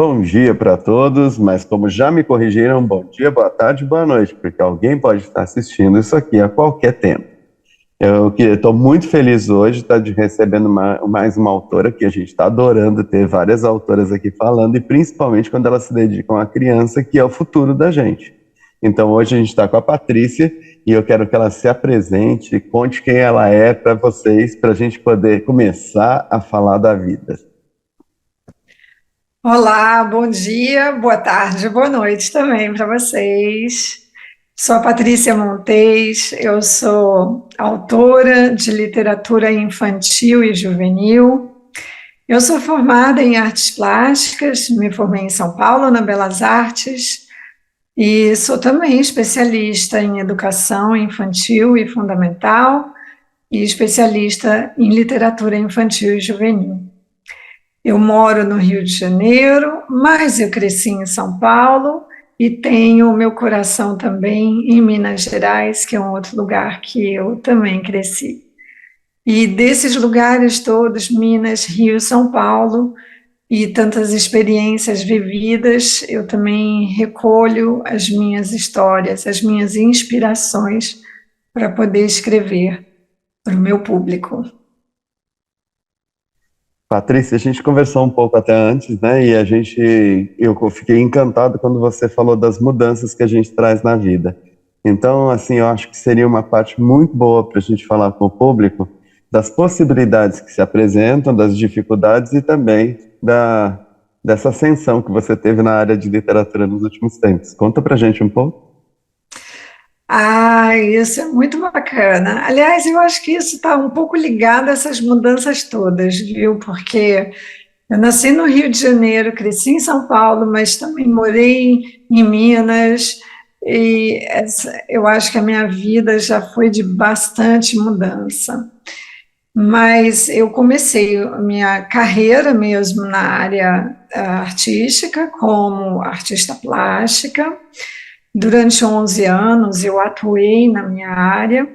Bom dia para todos, mas como já me corrigiram, bom dia, boa tarde, boa noite, porque alguém pode estar assistindo isso aqui a qualquer tempo. Eu estou muito feliz hoje de recebendo mais uma autora, que a gente está adorando ter várias autoras aqui falando, e principalmente quando elas se dedicam à criança, que é o futuro da gente. Então hoje a gente está com a Patrícia, e eu quero que ela se apresente, conte quem ela é para vocês, para a gente poder começar a falar da vida. Olá, bom dia, boa tarde, boa noite também para vocês. Sou a Patrícia Montes, eu sou autora de literatura infantil e juvenil. Eu sou formada em artes plásticas, me formei em São Paulo, na Belas Artes, e sou também especialista em educação infantil e fundamental e especialista em literatura infantil e juvenil. Eu moro no Rio de Janeiro, mas eu cresci em São Paulo e tenho o meu coração também em Minas Gerais, que é um outro lugar que eu também cresci. E desses lugares todos, Minas, Rio, São Paulo, e tantas experiências vividas, eu também recolho as minhas histórias, as minhas inspirações para poder escrever para o meu público. Patrícia, a gente conversou um pouco até antes, né? Eu fiquei encantado quando você falou das mudanças que a gente traz na vida. Então, assim, eu acho que seria uma parte muito boa para a gente falar com o público das possibilidades que se apresentam, das dificuldades e também dessa ascensão que você teve na área de literatura nos últimos tempos. Conta para a gente um pouco. Ah, isso é muito bacana. Aliás, eu acho que isso está um pouco ligado a essas mudanças todas, viu? Porque eu nasci no Rio de Janeiro, cresci em São Paulo, mas também morei em Minas, e eu acho que a minha vida já foi de bastante mudança. Mas eu comecei a minha carreira mesmo na área artística, como artista plástica. Durante 11 anos eu atuei na minha área,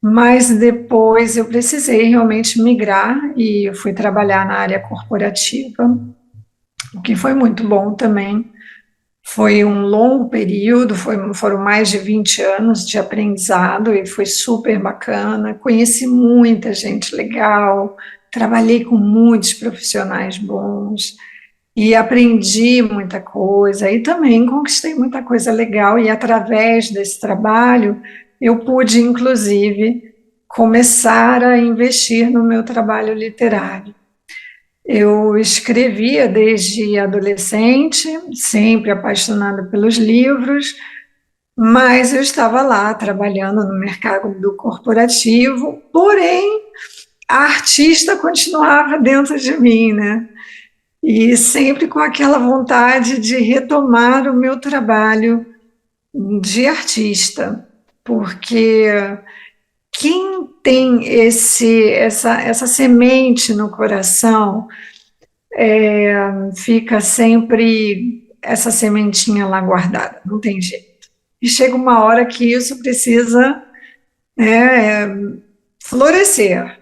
mas depois eu precisei realmente migrar e eu fui trabalhar na área corporativa, o que foi muito bom também. Foi um longo período, foram mais de 20 anos de aprendizado e foi super bacana. Conheci muita gente legal, trabalhei com muitos profissionais bons e aprendi muita coisa e também conquistei muita coisa legal e através desse trabalho eu pude inclusive começar a investir no meu trabalho literário. Eu escrevia desde adolescente, sempre apaixonada pelos livros, mas eu estava lá trabalhando no mercado do corporativo, porém a artista continuava dentro de mim, né? E sempre com aquela vontade de retomar o meu trabalho de artista, porque quem tem essa semente no coração, fica sempre essa sementinha lá guardada, não tem jeito. E chega uma hora que isso precisa, né, florescer.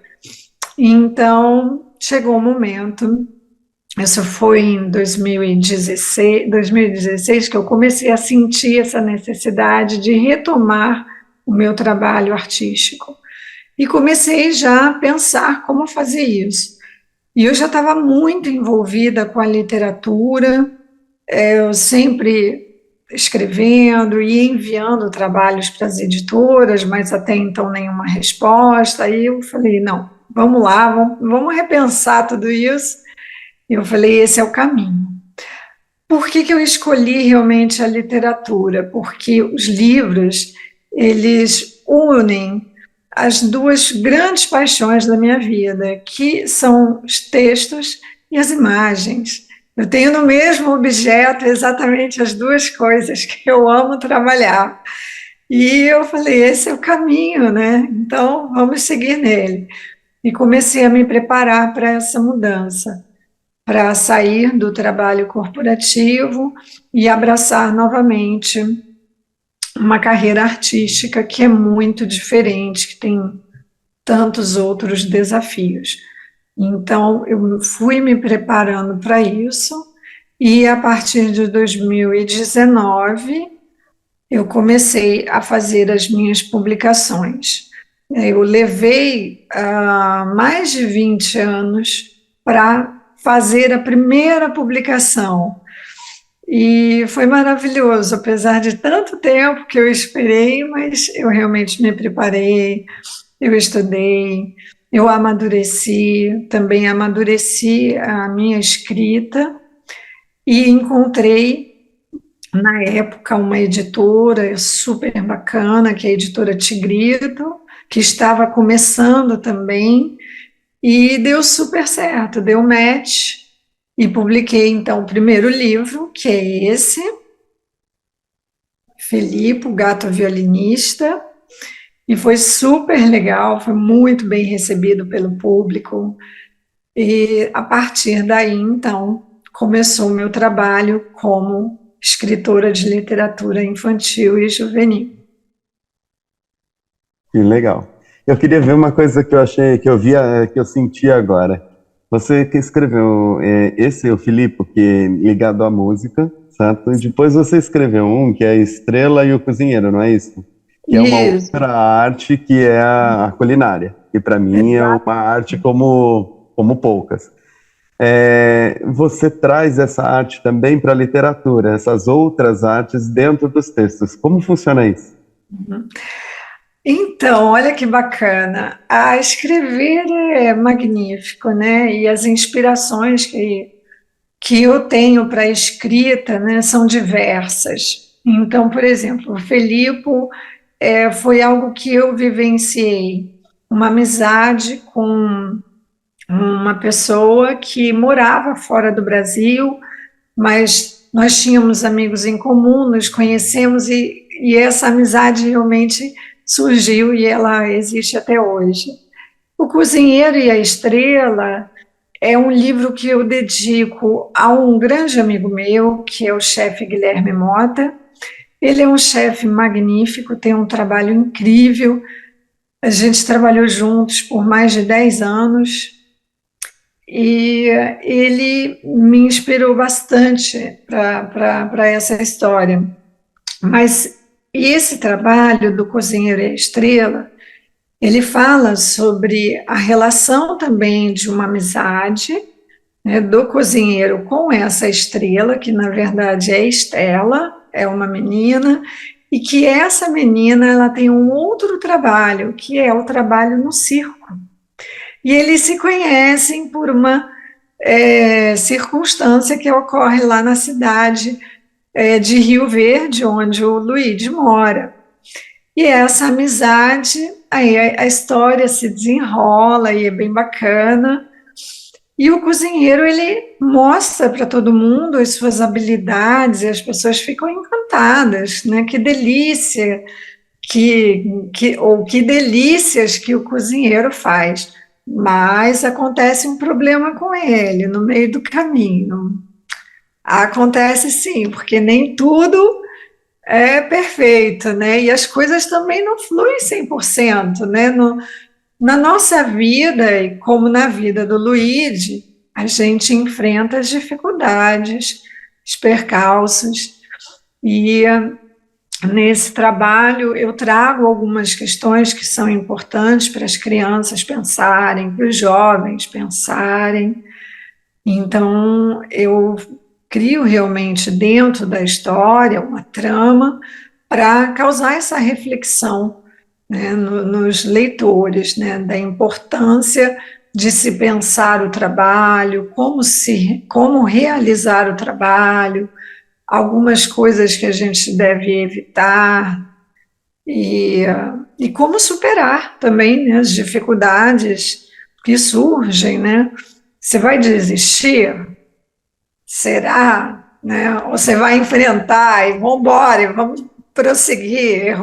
Então, chegou o momento. Isso foi em 2016 que eu comecei a sentir essa necessidade de retomar o meu trabalho artístico. E comecei já a pensar como fazer isso. E eu já estava muito envolvida com a literatura, eu sempre escrevendo e enviando trabalhos para as editoras, mas até então nenhuma resposta. Aí eu falei, não, vamos lá, vamos repensar tudo isso. E eu falei, esse é o caminho. Por que eu escolhi realmente a literatura? Porque os livros, eles unem as duas grandes paixões da minha vida, que são os textos e as imagens. Eu tenho no mesmo objeto exatamente as duas coisas que eu amo trabalhar. E eu falei, esse é o caminho, né? Então, vamos seguir nele. E comecei a me preparar para essa mudança, para sair do trabalho corporativo e abraçar novamente uma carreira artística que é muito diferente, que tem tantos outros desafios. Então, eu fui me preparando para isso E a partir de 2019, eu comecei a fazer as minhas publicações. Eu levei mais de 20 anos para fazer a primeira publicação. E foi maravilhoso, apesar de tanto tempo que eu esperei, mas eu realmente me preparei, eu estudei, eu amadureci, também amadureci a minha escrita e encontrei, na época, uma editora super bacana, que é a editora Tigrido, que estava começando também, e deu super certo, deu match, e publiquei então o primeiro livro, que é esse, Felipe, o Gato Violinista, e foi super legal, foi muito bem recebido pelo público. E a partir daí, então, começou o meu trabalho como escritora de literatura infantil e juvenil. Que legal. Eu queria ver uma coisa que eu achei, que eu vi, que eu senti agora. Você que escreveu esse, o Filipe, que é ligado à música, certo? E depois você escreveu um que é a Estrela e o Cozinheiro, não é isso? Que é uma Isso, outra arte que é a culinária, que para mim é uma arte como poucas. Você traz essa arte também para a literatura, essas outras artes dentro dos textos. Como funciona isso? então, olha que bacana. A escrever é magnífico, né? E as inspirações que eu tenho para a escrita, né, são diversas. Então, por exemplo, o Felipe foi algo que eu vivenciei, uma amizade com uma pessoa que morava fora do Brasil, mas nós tínhamos amigos em comum, nos conhecemos e essa amizade realmente surgiu e ela existe até hoje. O Cozinheiro e a Estrela é um livro que eu dedico a um grande amigo meu, que é o chefe Guilherme Mota. Ele é um chefe magnífico, tem um trabalho incrível. A gente trabalhou juntos por mais de 10 anos e ele me inspirou bastante para essa história. Mas esse trabalho do Cozinheiro e a Estrela, ele fala sobre a relação também de uma amizade, né, do cozinheiro com essa estrela, que na verdade é Estela, é uma menina, e que essa menina ela tem um outro trabalho, que é o trabalho no circo. E eles se conhecem por uma circunstância que ocorre lá na cidade de Rio Verde, onde o Luigi mora. E essa amizade, aí a história se desenrola e é bem bacana. E o cozinheiro, ele mostra para todo mundo as suas habilidades e as pessoas ficam encantadas, né? Que delícia, ou que delícias que o cozinheiro faz. Mas acontece um problema com ele no meio do caminho. Acontece sim, porque nem tudo é perfeito, né? E as coisas também não fluem 100%, né? Na nossa vida, e como na vida do Luigi, a gente enfrenta as dificuldades, os percalços, e nesse trabalho eu trago algumas questões que são importantes para as crianças pensarem, para os jovens pensarem. Então, eu crio realmente dentro da história uma trama para causar essa reflexão, né, nos leitores, né, da importância de se pensar o trabalho, como realizar o trabalho, algumas coisas que a gente deve evitar e como superar também, né, as dificuldades que surgem, né? Você vai desistir? Será? Né? Ou você vai enfrentar e vamos embora, e vamos prosseguir.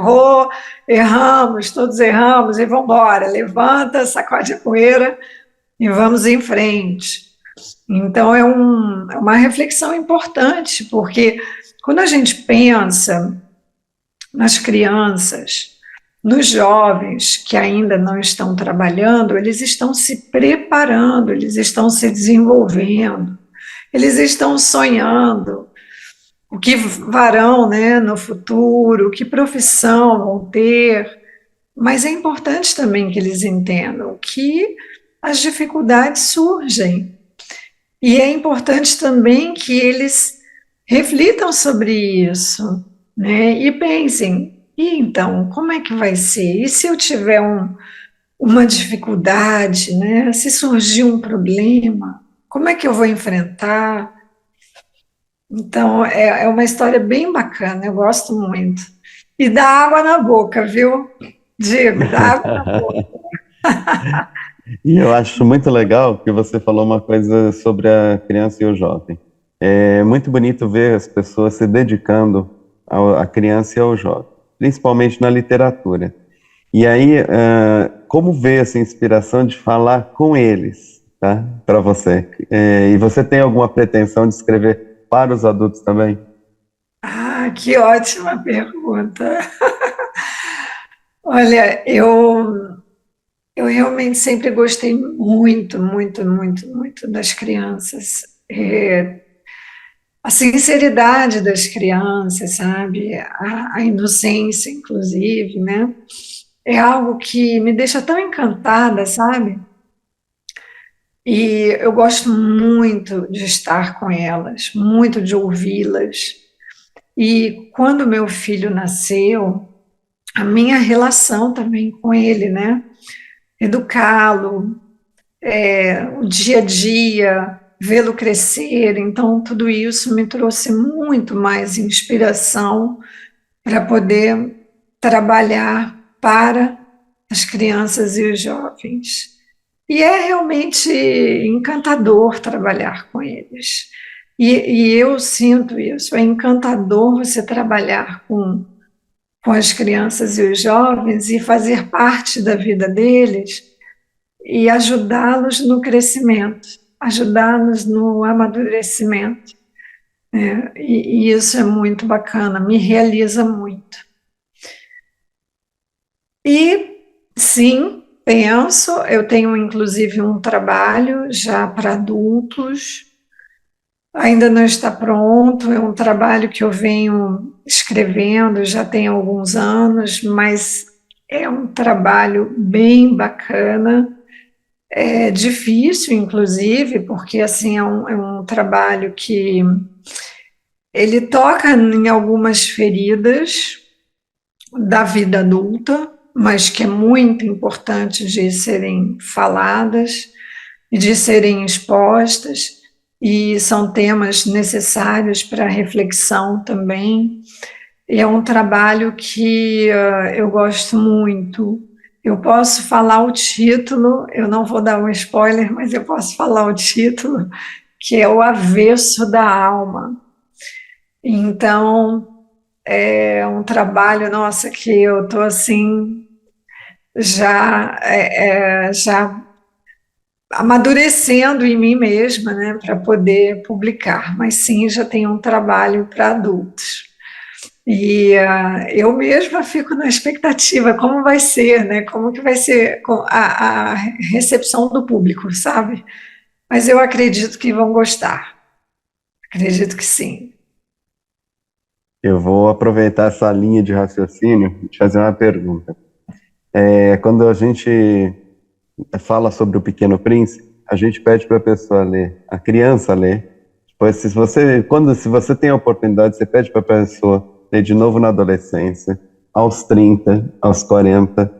Erramos, todos erramos e vamos embora. Levanta, sacode a poeira e vamos em frente. Então, é uma reflexão importante, porque quando a gente pensa nas crianças, nos jovens que ainda não estão trabalhando, eles estão se preparando, eles estão se desenvolvendo. Eles estão sonhando o que farão, né, no futuro, que profissão vão ter, mas é importante também que eles entendam que as dificuldades surgem. E é importante também que eles reflitam sobre isso, né? E pensem, e então, como é que vai ser? E se eu tiver uma dificuldade, né? Se surgir um problema, como é que eu vou enfrentar? Então, é uma história bem bacana, eu gosto muito. E dá água na boca, viu? Diego, dá água na boca. E eu acho muito legal que você falou uma coisa sobre a criança e o jovem. É muito bonito ver as pessoas se dedicando à criança e ao jovem, principalmente na literatura. E aí, como ver essa inspiração de falar com eles, tá? Para você. E você tem alguma pretensão de escrever para os adultos também? Ah, que ótima pergunta. Olha, eu realmente sempre gostei muito, muito, muito, muito das crianças. A sinceridade das crianças, sabe? A inocência, inclusive, né? É algo que me deixa tão encantada, sabe? E eu gosto muito de estar com elas, muito de ouvi-las. E quando meu filho nasceu, a minha relação também com ele, né? Educá-lo, o dia a dia, vê-lo crescer. Então, tudo isso me trouxe muito mais inspiração para poder trabalhar para as crianças e os jovens. E é realmente encantador trabalhar com eles. E eu sinto isso, é encantador você trabalhar com as crianças e os jovens e fazer parte da vida deles e ajudá-los no crescimento, ajudá-los no amadurecimento. Né? E isso é muito bacana, me realiza muito. E sim, penso, eu tenho inclusive um trabalho já para adultos, ainda não está pronto, é um trabalho que eu venho escrevendo já tem alguns anos, mas é um trabalho bem bacana. É difícil, inclusive, porque assim é um trabalho que ele toca em algumas feridas da vida adulta, mas que é muito importante de serem faladas e de serem expostas, e são temas necessários para reflexão também. E é um trabalho que eu gosto muito. Eu posso falar o título, eu não vou dar um spoiler, mas eu posso falar o título, que é O Avesso da Alma. Então, é um trabalho, nossa, que eu estou assim, já amadurecendo em mim mesma, né, para poder publicar. Mas sim, já tem um trabalho para adultos. E eu mesma fico na expectativa, como vai ser, né? Como que vai ser a recepção do público, sabe? Mas eu acredito que vão gostar. Acredito que sim. Eu vou aproveitar essa linha de raciocínio e te fazer uma pergunta. Quando a gente fala sobre o Pequeno Príncipe, a gente pede para a pessoa ler, a criança ler. Depois, se você tem a oportunidade, você pede para a pessoa ler de novo na adolescência, aos 30, aos 40,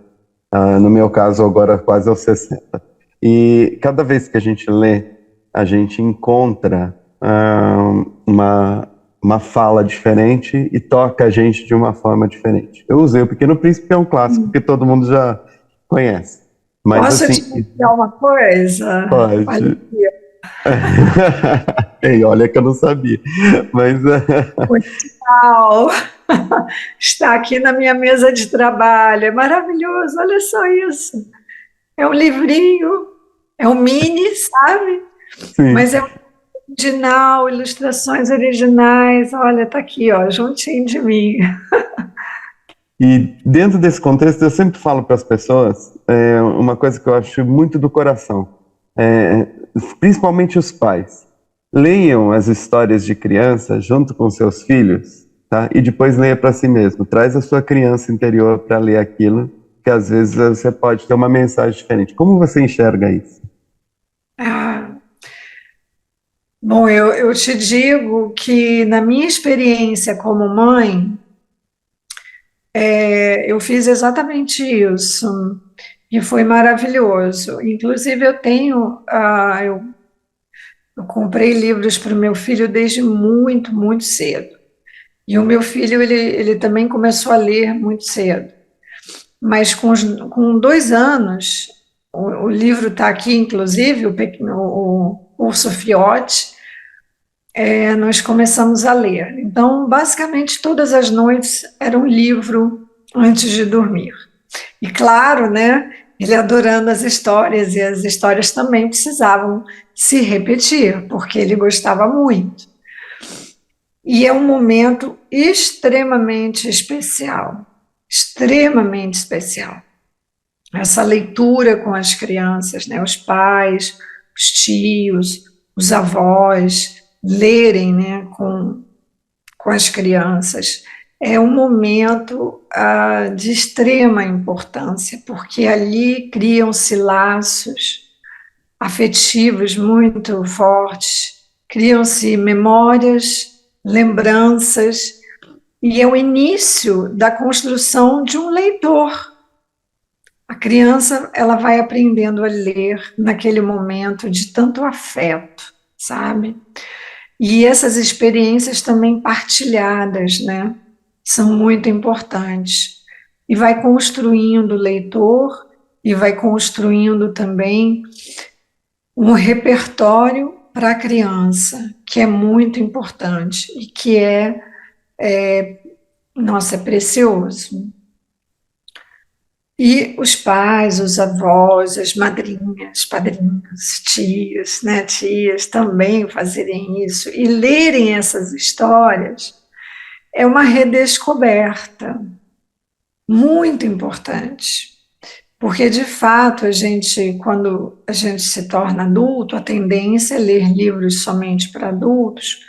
no meu caso agora quase aos 60. E cada vez que a gente lê, a gente encontra uma fala diferente e toca a gente de uma forma diferente. Eu usei o Pequeno Príncipe, que é um clássico que todo mundo já conhece. Mas Posso te assim, dizer uma coisa? Olha pode. aqui, Ei, olha que eu não sabia. Mas o Tchau está aqui na minha mesa de trabalho. É maravilhoso, olha só isso. É um livrinho, é um mini, sabe? sim. Mas é original, ilustrações originais. Olha, tá aqui, ó, juntinho de mim. E dentro desse contexto, eu sempre falo para as pessoas uma coisa que eu acho muito do coração, é, principalmente os pais. Leiam as histórias de criança junto com seus filhos, tá? E depois leia para si mesmo. Traz a sua criança interior para ler aquilo, que às vezes você pode ter uma mensagem diferente. Como você enxerga isso? Ah, bom, eu te digo que na minha experiência como mãe, eu fiz exatamente isso e foi maravilhoso. Inclusive, eu comprei livros para o meu filho desde muito, muito cedo. E o meu filho, ele também começou a ler muito cedo. Mas com 2 anos, o livro está aqui, inclusive, o Urso Fiote, nós começamos a ler. Então, basicamente, todas as noites era um livro antes de dormir. E claro, né, ele adorando as histórias, e as histórias também precisavam se repetir, porque ele gostava muito. E é um momento extremamente especial. Essa leitura com as crianças, né, os pais, os tios, os avós, lerem, né, com as crianças. É um momento de extrema importância, porque ali criam-se laços afetivos muito fortes, criam-se memórias, lembranças, e é o início da construção de um leitor. A criança, ela vai aprendendo a ler naquele momento de tanto afeto, sabe? E essas experiências também partilhadas, né, são muito importantes. E vai construindo o leitor e vai construindo também um repertório para a criança, que é muito importante e que nossa, é precioso. E os pais, os avós, as madrinhas, padrinhos, tios, né, tias também fazerem isso e lerem essas histórias é uma redescoberta muito importante. Porque, de fato, quando a gente se torna adulto, a tendência é ler livros somente para adultos,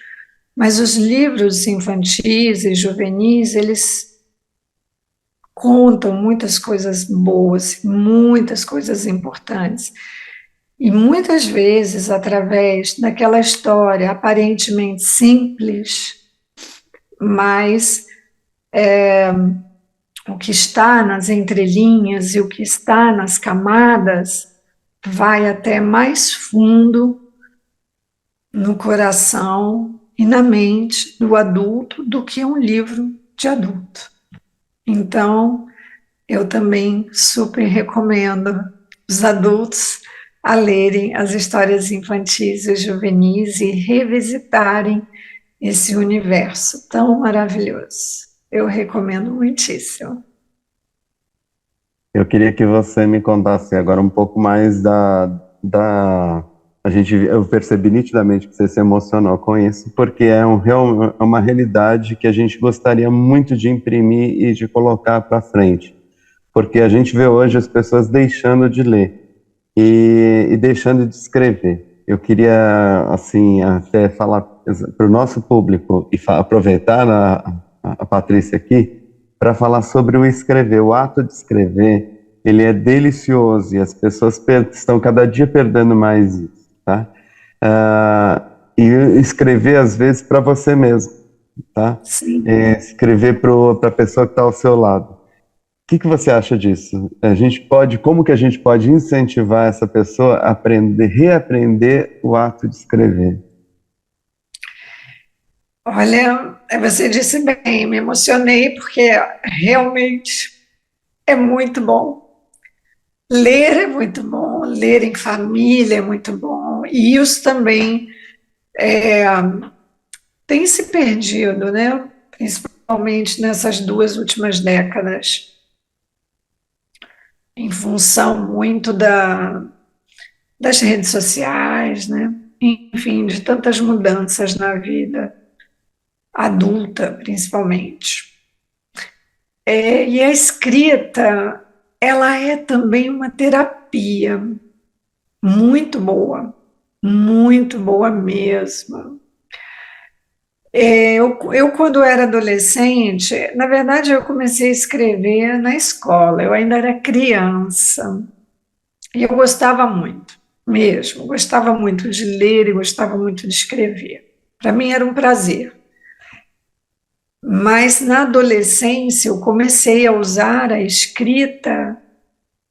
mas os livros infantis e juvenis, eles contam muitas coisas boas, muitas coisas importantes. E muitas vezes, através daquela história aparentemente simples, mas o que está nas entrelinhas e o que está nas camadas vai até mais fundo no coração e na mente do adulto do que um livro de adulto. Então, eu também super recomendo os adultos a lerem as histórias infantis e juvenis e revisitarem esse universo tão maravilhoso. Eu recomendo muitíssimo. Eu queria que você me contasse agora um pouco mais eu percebi nitidamente que você se emocionou com isso, porque é uma realidade que a gente gostaria muito de imprimir e de colocar para frente. Porque a gente vê hoje as pessoas deixando de ler e deixando de escrever. Eu queria, assim, até falar para o nosso público e aproveitar a Patrícia aqui para falar sobre o escrever. O ato de escrever, ele é delicioso e as pessoas estão cada dia perdendo mais isso, tá? E escrever, às vezes, para você mesmo, tá? Sim. Escrever para a pessoa que está ao seu lado. O que você acha disso? Como que a gente pode incentivar essa pessoa a reaprender o ato de escrever? Olha, você disse bem, me emocionei porque realmente é muito bom. Ler é muito bom, ler em família é muito bom, e isso também tem se perdido, né? Principalmente nessas 2 últimas décadas, em função muito das redes sociais, né? Enfim, de tantas mudanças na vida adulta, principalmente. E a escrita, ela é também uma terapia muito boa, muito boa mesmo. Eu, quando era adolescente, na verdade, eu comecei a escrever na escola, eu ainda era criança, e eu gostava muito, mesmo, gostava muito de ler e gostava muito de escrever. Para mim era um prazer. Mas na adolescência, eu comecei a usar a escrita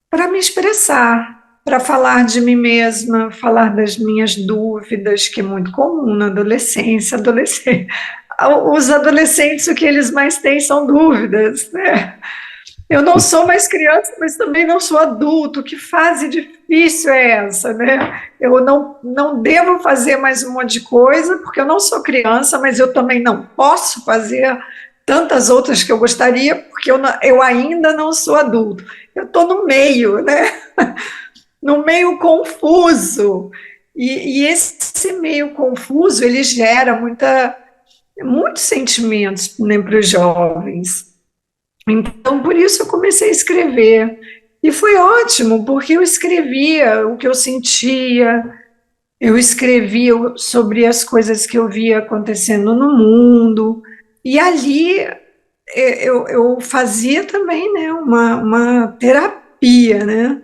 para me expressar, para falar de mim mesma, falar das minhas dúvidas, que é muito comum na adolescência. Os adolescentes, o que eles mais têm são dúvidas, né? Eu não sou mais criança, mas também não sou adulto. Que fase difícil é essa, né? Eu não devo fazer mais um monte de coisa, porque eu não sou criança, mas eu também não posso fazer tantas outras que eu gostaria, porque eu ainda não sou adulto. Eu estou no meio, né? No meio confuso. E esse meio confuso, ele gera muitos sentimentos, né, para os jovens. Então, por isso eu comecei a escrever. E foi ótimo, porque eu escrevia o que eu sentia, eu escrevia sobre as coisas que eu via acontecendo no mundo, e ali eu fazia também, né, uma terapia, né,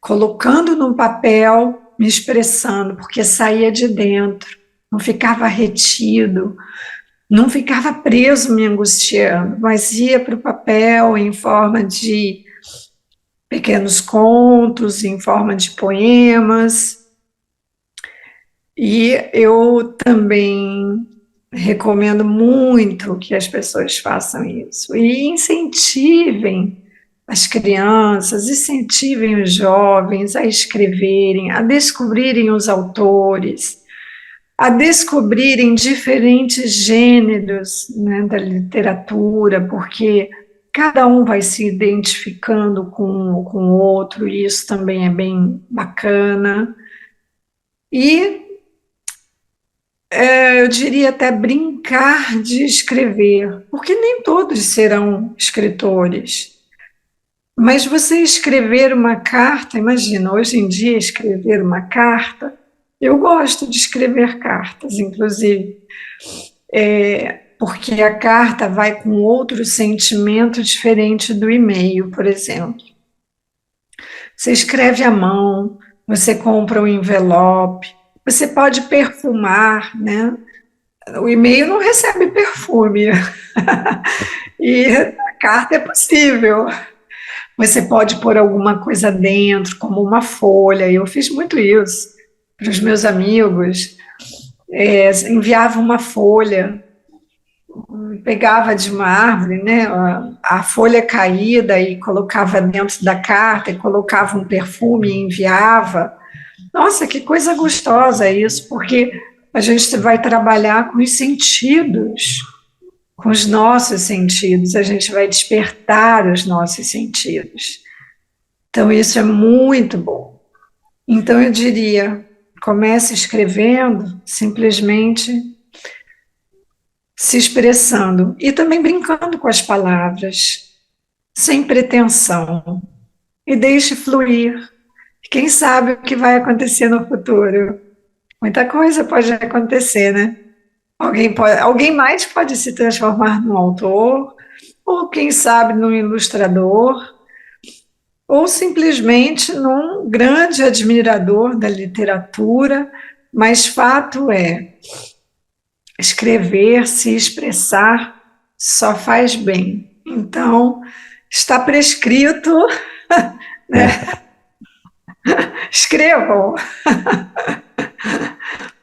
colocando no papel, me expressando, porque saía de dentro, não ficava retido, não ficava preso me angustiando, mas ia para o papel em forma de pequenos contos, em forma de poemas. E eu também recomendo muito que as pessoas façam isso e incentivem as crianças, incentivem os jovens a escreverem, a descobrirem os autores, a descobrirem diferentes gêneros, né, da literatura, porque cada um vai se identificando com o outro, e isso também é bem bacana. E eu diria até brincar de escrever, porque nem todos serão escritores. Mas você escrever uma carta, imagina, hoje em dia escrever uma carta, eu gosto de escrever cartas, inclusive, porque a carta vai com outro sentimento diferente do e-mail, por exemplo. Você escreve à mão, você compra um envelope, você pode perfumar, né? O e-mail não recebe perfume, e a carta é possível. Você pode pôr alguma coisa dentro, como uma folha. Eu fiz muito isso para os meus amigos. Enviava uma folha, pegava de uma árvore, né, a folha caída e colocava dentro da carta, e colocava um perfume e enviava. Nossa, que coisa gostosa isso, porque a gente vai trabalhar com os sentidos, com os nossos sentidos, a gente vai despertar os nossos sentidos. Então, isso é muito bom. Então, eu diria, comece escrevendo, simplesmente se expressando e também brincando com as palavras, sem pretensão, e deixe fluir. Quem sabe o que vai acontecer no futuro? Muita coisa pode acontecer, né? Alguém mais pode se transformar num autor, ou quem sabe num ilustrador, ou simplesmente num grande admirador da literatura, mas fato é, escrever, se expressar, só faz bem. Então, está prescrito, né? Escrevam,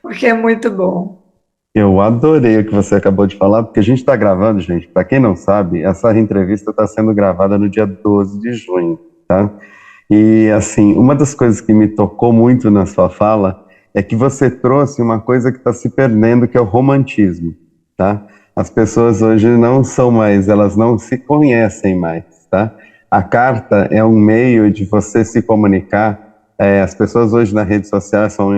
porque é muito bom. Eu adorei o que você acabou de falar, porque a gente está gravando, gente. Para quem não sabe, essa entrevista está sendo gravada no dia 12 de junho, tá? E, assim, uma das coisas que me tocou muito na sua fala é que você trouxe uma coisa que está se perdendo, que é o romantismo, tá? As pessoas hoje não são mais, elas não se conhecem mais, tá? A carta é um meio de você se comunicar. As pessoas hoje na rede social são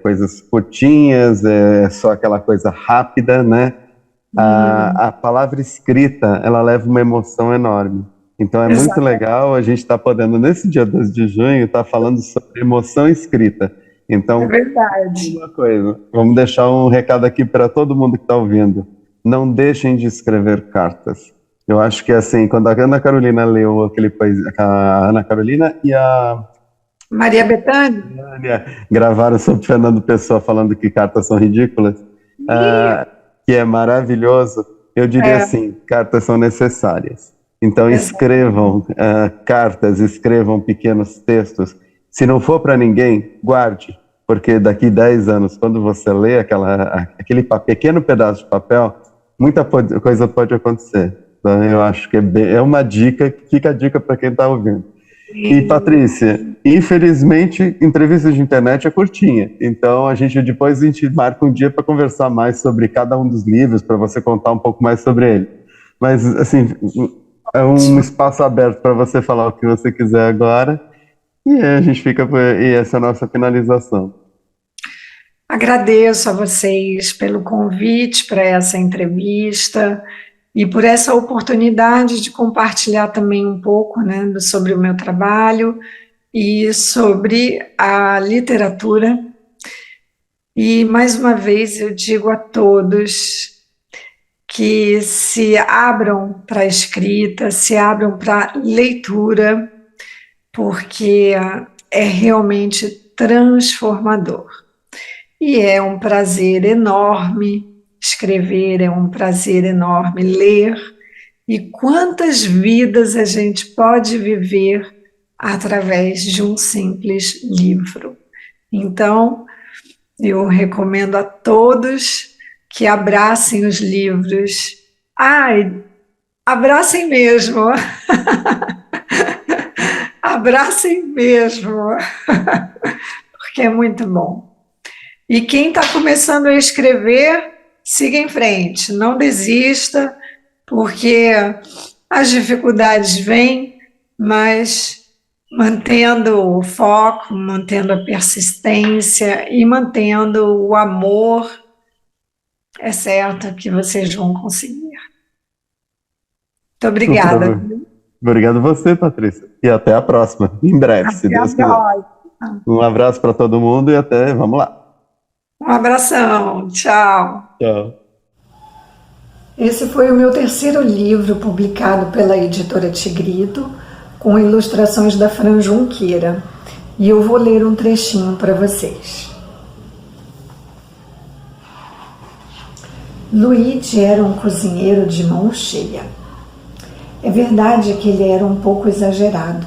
coisas curtinhas, só aquela coisa rápida, né? A palavra escrita, ela leva uma emoção enorme. Então é muito Exato. legal a gente estar podendo, nesse dia 12 de junho, estar falando sobre emoção escrita. É Então, verdade. uma coisa, vamos deixar um recado aqui para todo mundo que está ouvindo. Não deixem de escrever cartas. Eu acho que assim, quando a Ana Carolina leu aquele poesia, a Ana Carolina e a Maria Bethânia? Tânia gravaram sobre Fernando Pessoa falando que cartas são ridículas, Ih, ah, que é maravilhoso, eu diria é, assim, cartas são necessárias. Então exato. escrevam cartas, escrevam pequenos textos. Se não for para ninguém, guarde, porque daqui 10 anos, quando você lê aquele pequeno pedaço de papel, muita coisa pode acontecer. Então eu acho que é uma dica, fica a dica para quem está ouvindo. E E Patrícia, infelizmente, entrevista de internet é curtinha, então depois a gente marca um dia para conversar mais sobre cada um dos livros, para você contar um pouco mais sobre ele. Mas, assim, é um ótimo. espaço aberto para você falar o que você quiser agora, e aí a gente fica e essa é a nossa finalização. Agradeço a vocês pelo convite para essa entrevista e por essa oportunidade de compartilhar também um pouco, né, sobre o meu trabalho e sobre a literatura. E mais uma vez eu digo a todos que se abram para a escrita, se abram para a leitura, porque é realmente transformador. E é um prazer enorme escrever, é um prazer enorme ler. E quantas vidas a gente pode viver através de um simples livro. Então, eu recomendo a todos que abracem os livros. Ai, abracem mesmo, abracem mesmo, porque é muito bom. E quem está começando a escrever, siga em frente, não desista, porque as dificuldades vêm, mas mantendo o foco, mantendo a persistência e mantendo o amor, é certo que vocês vão conseguir. Muito obrigada. Super. Obrigado você, Patrícia. E até a próxima, em breve, se Até a Deus quiser. próxima. Um abraço para todo mundo e até, vamos lá. Um abração, tchau. Tchau. Esse foi o meu terceiro livro publicado pela editora Tigrito, com ilustrações da Fran Junqueira. E eu vou ler um trechinho para vocês. Luigi era um cozinheiro de mão cheia. É verdade que ele era um pouco exagerado.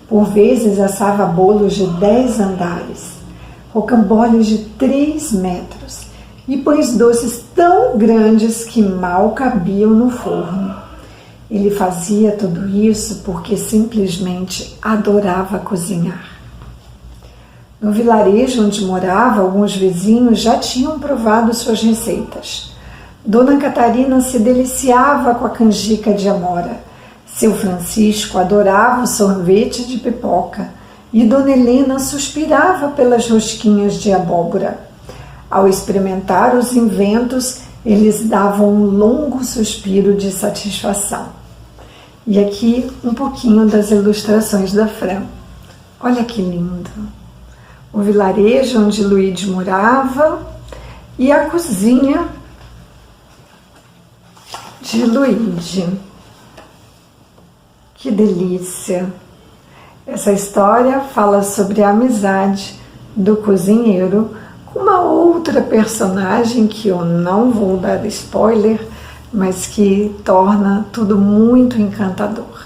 Por vezes assava bolos de 10 andares, rocamboles de 3 metros e pães doces tão grandes que mal cabiam no forno. Ele fazia tudo isso porque simplesmente adorava cozinhar. No vilarejo onde morava, alguns vizinhos já tinham provado suas receitas. Dona Catarina se deliciava com a canjica de amora. Seu Francisco adorava o sorvete de pipoca e Dona Helena suspirava pelas rosquinhas de abóbora. Ao experimentar os inventos, eles davam um longo suspiro de satisfação. E aqui um pouquinho das ilustrações da Fran. Olha que lindo! O vilarejo onde Luigi morava e a cozinha de Luigi. Que delícia! Essa história fala sobre a amizade do cozinheiro com uma outra personagem que eu não vou dar spoiler, mas que torna tudo muito encantador.